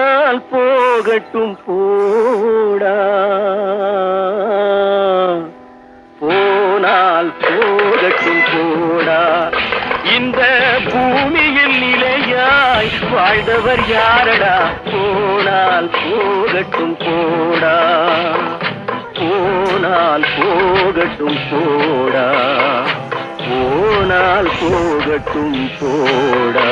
போனால் போகட்டும் போடா, போனால் போகட்டும் போடா. இந்த பூமியில் நிலையாய் வாழ்ந்தவர் யாரடா? போனால் போகட்டும் போடா, போனால் போகட்டும் போடா, போனால் போகட்டும் போடா.